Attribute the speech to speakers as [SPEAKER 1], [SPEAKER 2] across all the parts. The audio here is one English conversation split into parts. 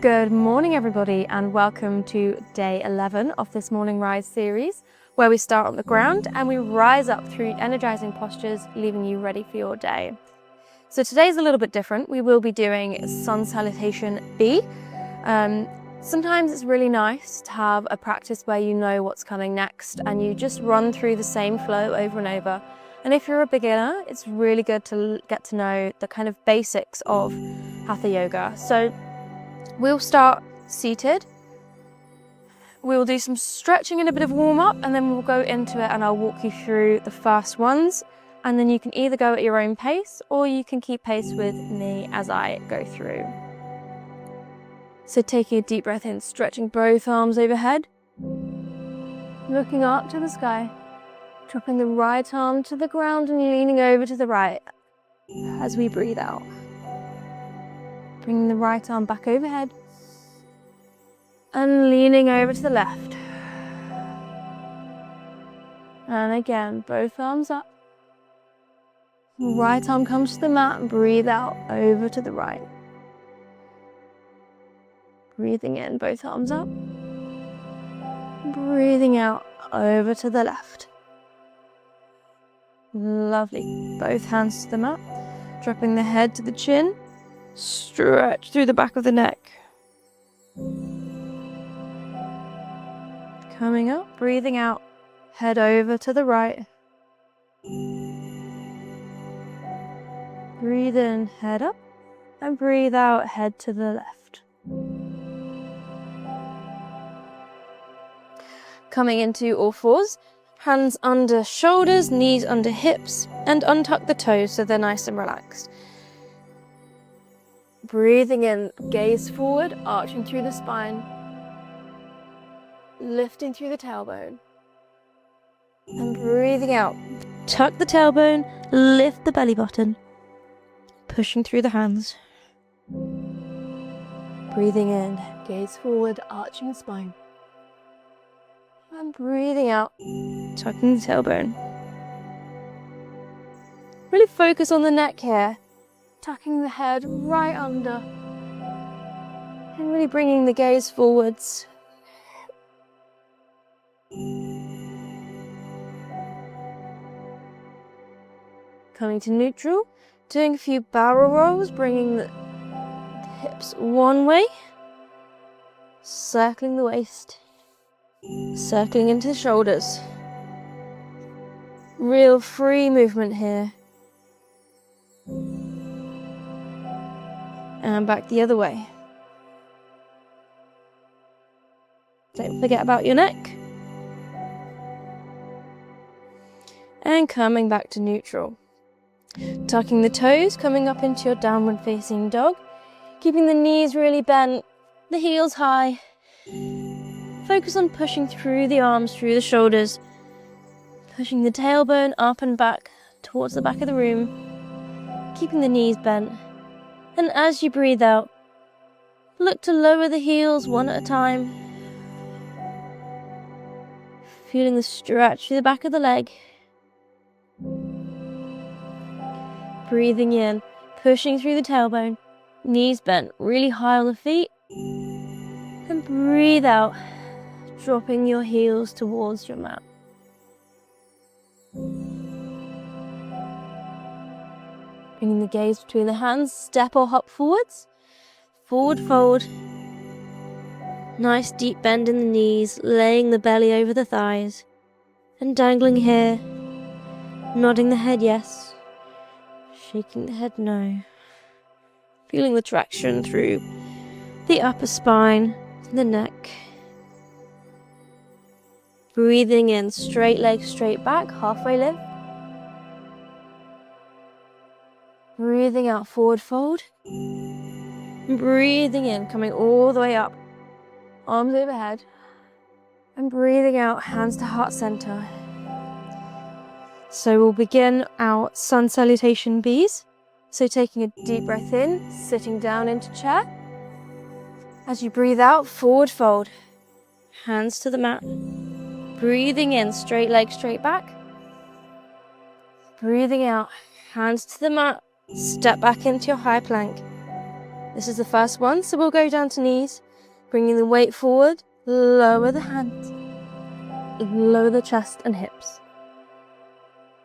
[SPEAKER 1] Good morning everybody, and welcome to day 11 of this morning rise series, where we start on the ground and we rise up through energizing postures, leaving you ready for your day. So today's a little bit different. We will be doing sun salutation B. Sometimes it's really nice to have a practice where you know what's coming next and you just run through the same flow over and over. And if you're a beginner, it's really good to get to know the kind of basics of Hatha Yoga. So we'll start seated. We'll do some stretching and a bit of warm up, and then we'll go into it and I'll walk you through the first ones. And then you can either go at your own pace or you can keep pace with me as I go through. So taking a deep breath in, stretching both arms overhead, looking up to the sky, dropping the right arm to the ground and leaning over to the right as we breathe out. Bringing the right arm back overhead and leaning over to the left. And again, both arms up. Right arm comes to the mat and breathe out over to the right. Breathing in, both arms up. Breathing out over to the left. Lovely. Both hands to the mat. Dropping the head to the chin. Stretch through the back of the neck. Coming up, breathing out, head over to the right. Breathe in, head up, and breathe out, head to the left. Coming into all fours, hands under shoulders, knees under hips, and untuck the toes so they're nice and relaxed. Breathing in, gaze forward, arching through the spine, lifting through the tailbone. And breathing out, tuck the tailbone, lift the belly button, pushing through the hands. Breathing in, gaze forward, arching the spine. And breathing out, tucking the tailbone. Really focus on the neck here. Tucking the head right under and really bringing the gaze forwards. Coming to neutral, doing a few barrel rolls, bringing the hips one way, circling the waist, circling into the shoulders. Real free movement here. And back the other way. Don't forget about your neck. And coming back to neutral. Tucking the toes, coming up into your downward facing dog. Keeping the knees really bent, the heels high. Focus on pushing through the arms, through the shoulders. Pushing the tailbone up and back towards the back of the room. Keeping the knees bent. And as you breathe out, look to lower the heels one at a time. Feeling the stretch through the back of the leg. Breathing in, pushing through the tailbone, knees bent really high on the feet. And breathe out, dropping your heels towards your mat. Bringing the gaze between the hands, step or hop forwards. Forward fold. Nice deep bend in the knees, laying the belly over the thighs. And dangling here. Nodding the head yes. Shaking the head no. Feeling the traction through the upper spine, the neck. Breathing in, straight leg, straight back, halfway lift. Breathing out, forward fold. Breathing in, coming all the way up. Arms overhead. And breathing out, hands to heart center. So we'll begin our sun salutation Bs. So taking a deep breath in, sitting down into chair. As you breathe out, forward fold. Hands to the mat. Breathing in, straight leg, straight back. Breathing out, hands to the mat. Step back into your high plank. This is the first one, so we'll go down to knees, bringing the weight forward, lower the hands, lower the chest and hips.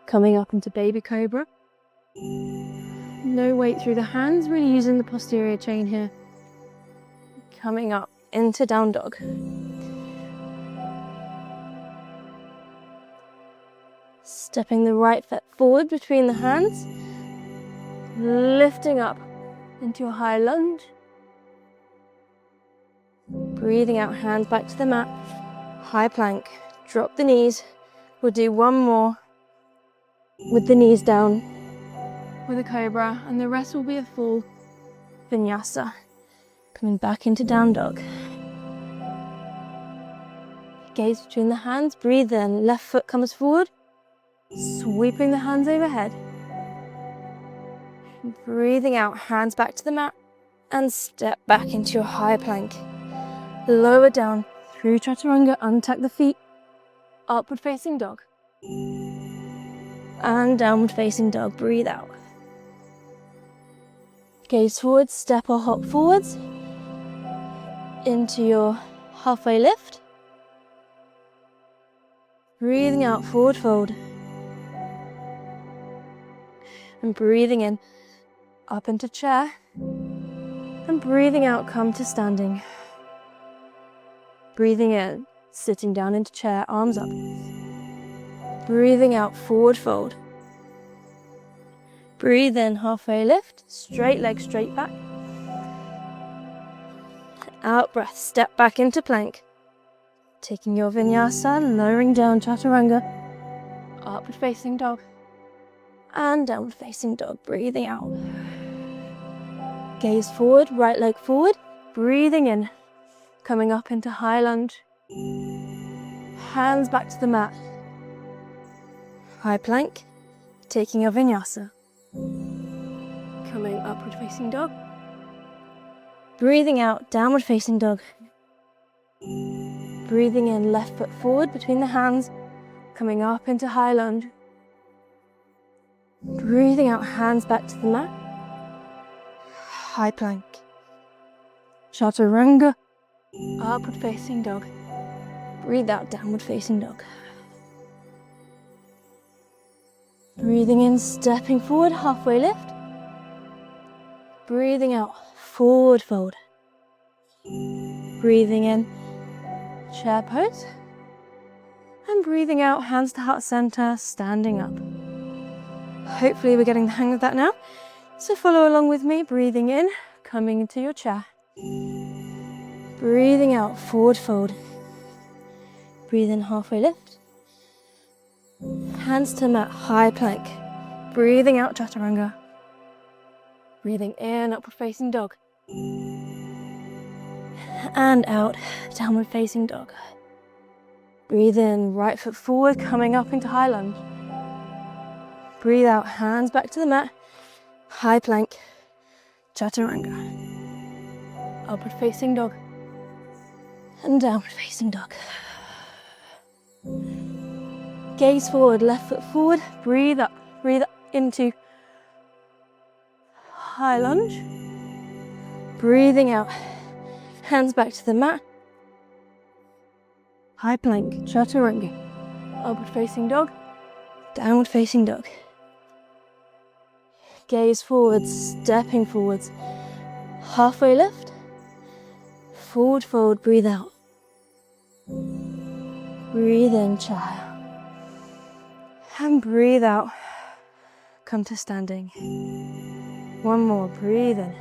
[SPEAKER 1] Coming up into baby cobra. No weight through the hands, really using the posterior chain here. Coming up into down dog. Stepping the right foot forward between the hands, lifting up into a high lunge. Breathing out, hands back to the mat. High plank, drop the knees. We'll do one more with the knees down with a cobra, and the rest will be a full vinyasa. Coming back into down dog. Gaze between the hands, breathe in. Left foot comes forward, sweeping the hands overhead. Breathing out, hands back to the mat, and step back into a high plank. Lower down through chaturanga, untuck the feet, upward facing dog. And downward facing dog, breathe out. Gaze forward, step or hop forwards into your halfway lift. Breathing out, forward fold. And breathing in, up into chair. And breathing out, come to standing. Breathing in, sitting down into chair, arms up. Breathing out, forward fold. Breathe in, halfway lift, straight leg, straight back. Out breath, step back into plank. Taking your vinyasa, lowering down chaturanga. Upward facing dog. And downward facing dog, breathing out. Gaze forward, right leg forward, breathing in. Coming up into high lunge. Hands back to the mat. High plank, taking your vinyasa. Coming upward facing dog. Breathing out, downward facing dog. Breathing in, left foot forward between the hands. Coming up into high lunge. Breathing out, hands back to the mat. High plank. Chaturanga. Upward facing dog. Breathe out, downward facing dog. Breathing in, stepping forward, halfway lift. Breathing out, forward fold. Breathing in, chair pose. And breathing out, hands to heart center, standing up. Hopefully we're getting the hang of that now. So follow along with me, breathing in, coming into your chair. Breathing out, forward fold. Breathe in, halfway lift. Hands to mat, high plank. Breathing out, chaturanga. Breathing in, upward facing dog. And out, downward facing dog. Breathe in, right foot forward, coming up into high lunge. Breathe out, hands back to the mat. High plank, chaturanga. Upward facing dog. And downward facing dog. Gaze forward, left foot forward, breathe up into high lunge. Breathing out, hands back to the mat. High plank, chaturanga. Upward facing dog, downward facing dog. Gaze forward, stepping forwards. Halfway lift, forward fold, breathe out. Breathe in, chair. And breathe out, come to standing. One more, breathe in,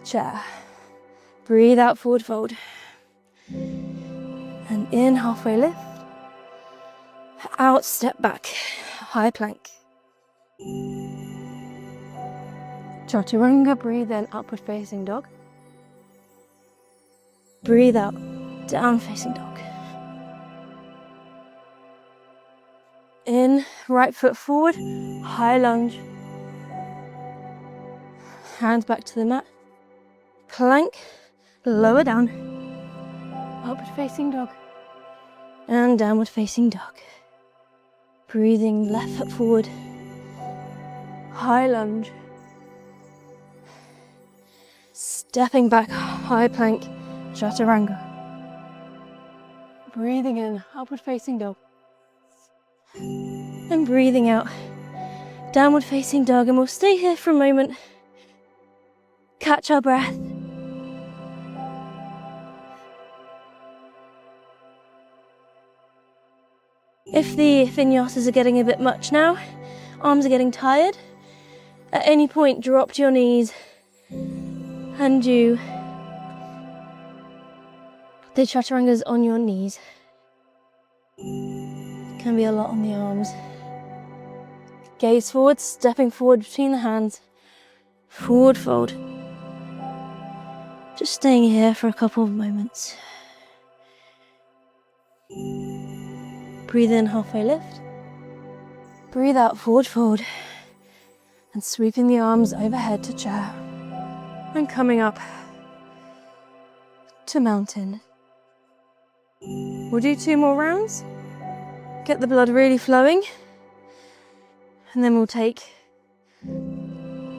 [SPEAKER 1] chair. Breathe out, forward fold. And in, halfway lift. Out, step back, high plank. Chaturanga, breathe in, upward facing dog. Breathe out, down facing dog. In, right foot forward, high lunge. Hands back to the mat. Plank, lower down. Upward facing dog. And downward facing dog. Breathing, left foot forward. High lunge. Stepping back, high plank, chaturanga. Breathing in, upward facing dog. And breathing out, downward facing dog. And we'll stay here for a moment. Catch our breath. If the vinyasas are getting a bit much now, arms are getting tired, at any point drop to your knees and do the chaturangas on your knees. Can be a lot on the arms. Gaze forward, stepping forward between the hands. Forward fold. Just staying here for a couple of moments. Breathe in, halfway lift. Breathe out, forward fold. And sweeping the arms overhead to chair. And coming up to mountain. We'll do 2 more rounds. Get the blood really flowing. And then we'll take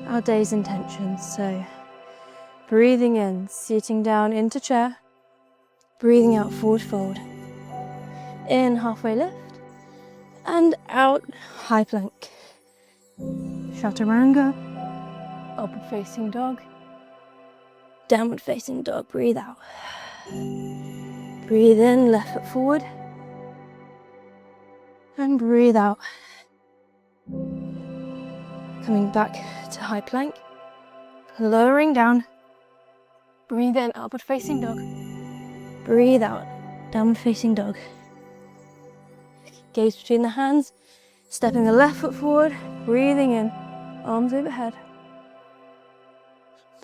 [SPEAKER 1] our day's intentions. So breathing in, sitting down into chair. Breathing out, forward fold. In, halfway lift. And out, high plank. Chaturanga. Upward facing dog. Downward facing dog. Breathe out. Breathe in, left foot forward. And breathe out. Coming back to high plank. Lowering down. Breathe in, upward facing dog. Breathe out, downward facing dog. Gaze between the hands. Stepping the left foot forward. Breathing in, arms overhead.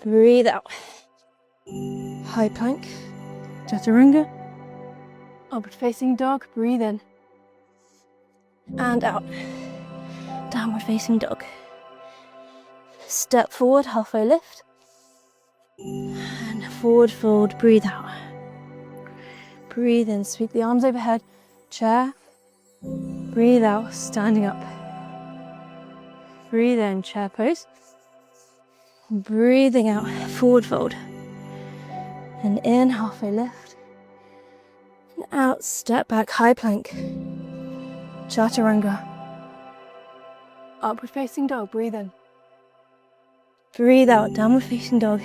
[SPEAKER 1] Breathe out. High plank. Chaturanga. Upward facing dog. Breathe in. And out. Downward facing dog. Step forward, halfway lift. And forward fold, breathe out. Breathe in, sweep the arms overhead. Chair. Breathe out, standing up. Breathe in, chair pose. Breathing out, forward fold. And in, halfway lift. And out, step back, high plank. Chaturanga. Upward facing dog, breathe in. Breathe out, downward facing dog.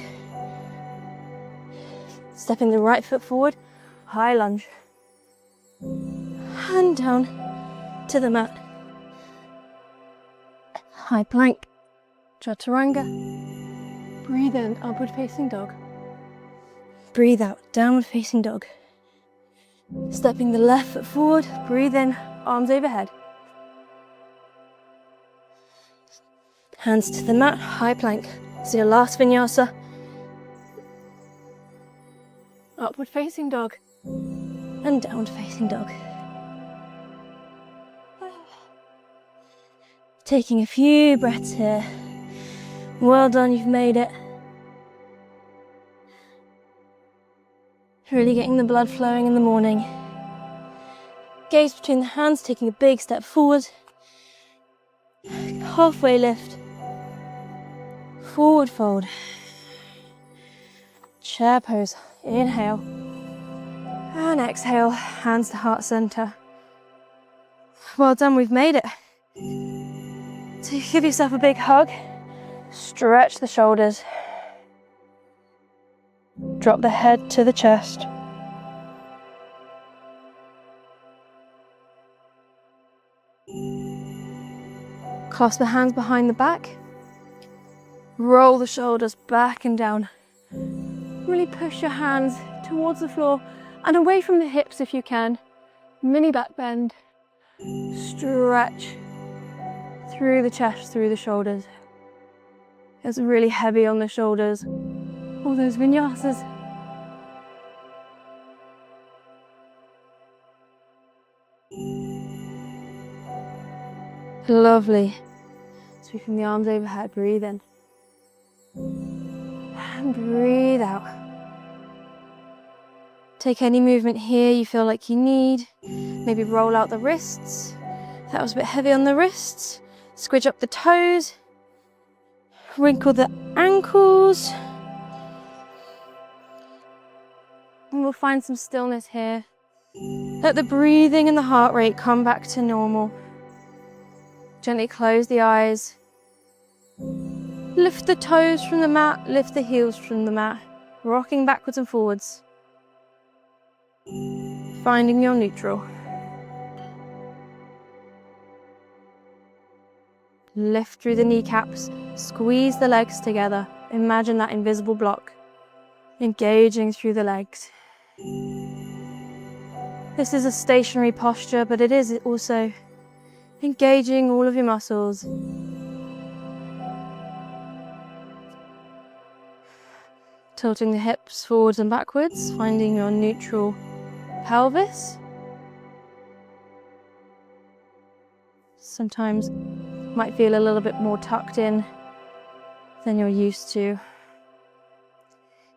[SPEAKER 1] Stepping the right foot forward, high lunge. And down to the mat. High plank, chaturanga. Breathe in, upward facing dog. Breathe out, downward facing dog. Stepping the left foot forward, breathe in, arms overhead. Hands to the mat, high plank. So your last vinyasa. Upward facing dog. And downward facing dog. Taking a few breaths here. Well done, you've made it. Really getting the blood flowing in the morning. Gaze between the hands, taking a big step forward. Halfway lift. Forward fold. Chair pose. Inhale. And exhale. Hands to heart center. Well done, we've made it. So give yourself a big hug. Stretch the shoulders. Drop the head to the chest. Clasp the hands behind the back. Roll the shoulders back and down. Really push your hands towards the floor and away from the hips if you can. Mini back bend. Stretch through the chest, through the shoulders. It's really heavy on the shoulders. All those vinyasas. Lovely. Sweeping the arms overhead, breathe in. And breathe out. Take any movement here you feel like you need. Maybe roll out the wrists. That was a bit heavy on the wrists. Squidge up the toes. Wrinkle the ankles. And we'll find some stillness here. Let the breathing and the heart rate come back to normal. Gently close the eyes. Lift the toes from the mat, lift the heels from the mat, rocking backwards and forwards. Finding your neutral. Lift through the kneecaps, squeeze the legs together. Imagine that invisible block, engaging through the legs. This is a stationary posture, but it is also engaging all of your muscles. Tilting the hips forwards and backwards, finding your neutral pelvis. Sometimes you might feel a little bit more tucked in than you're used to.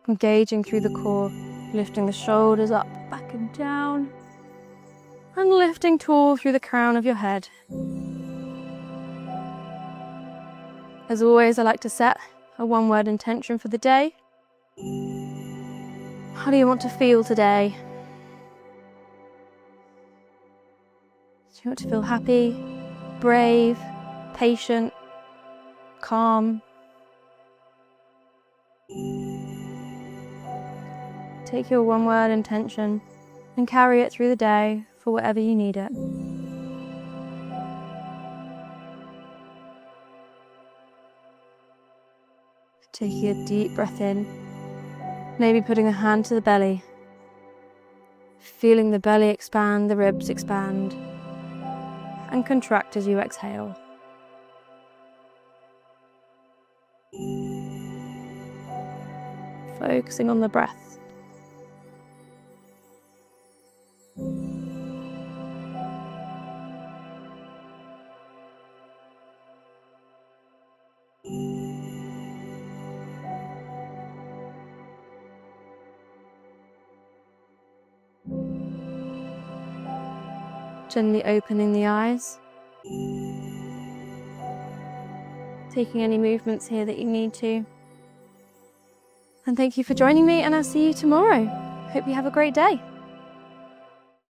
[SPEAKER 1] Engaging through the core, lifting the shoulders up, back and down, and lifting tall through the crown of your head. As always, I like to set a one-word intention for the day. How do you want to feel today? Do you want to feel happy, brave, patient, calm? Take your one-word intention and carry it through the day for whatever you need it. Taking a deep breath in, maybe putting a hand to the belly, feeling the belly expand, the ribs expand, and contract as you exhale. Focusing on the breath. Gently opening the eyes. Taking any movements here that you need to. And thank you for joining me, and I'll see you tomorrow. Hope you have a great day.